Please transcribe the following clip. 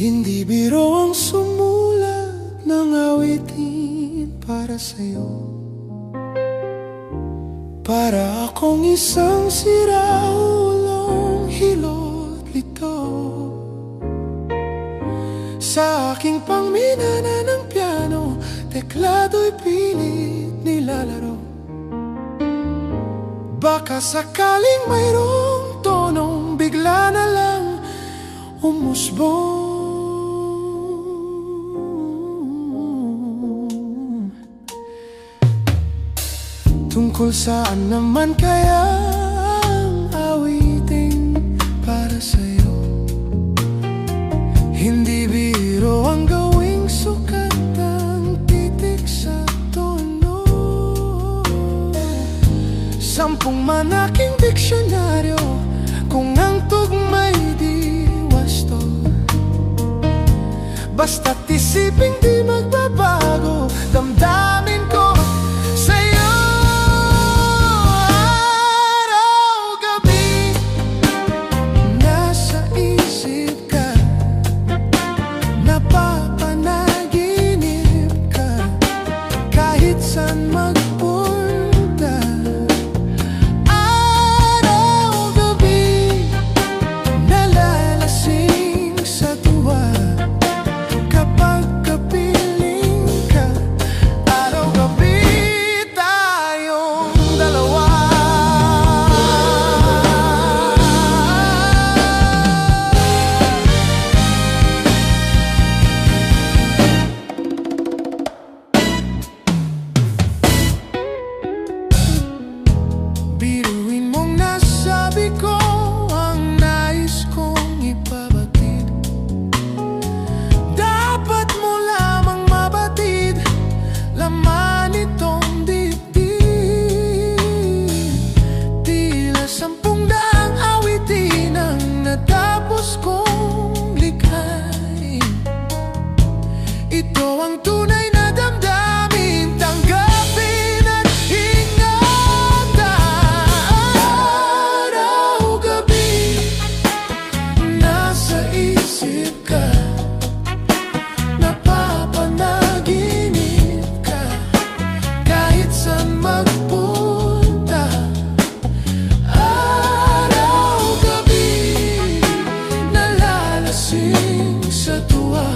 Hindi biro ang sumulat ng awitin para sa'yo. Para akong isang siraulong hilot lito. Sa aking pangminana ng piano, teklado'y pilit nilalaro. Baka sakaling mayroong tonong bigla na lang umusbong. Tungkol saan naman kaya ang awiting para sa'yo? Hindi biro ang gawing sukat ang titik sa tono. 10 man aking diksyonaryo, kung ang tugma'y di wasto. Basta't isiping di magbabago, damdamin ko sa'yo. Araw-gabi nasa isip ka, napapanaginip ka, kahit saan magpunta. Araw-gabi nalalasing sa tuwa kapag kapiling ka. Araw-gabi tayong dalawa. Biruin mong nasabi ko ang nais kong ipabatid. Dapat mo lamang mabatid laman itong dibdib. Tila 10 daang awitin ang natapos kong likhain. Ito ang tunay na damdamin, tanggapin at ingatan. Araw-gabi nasa isip ka, napapanaginip ka, kahit saan magpunta. Araw-gabi nalalasing sa tuwa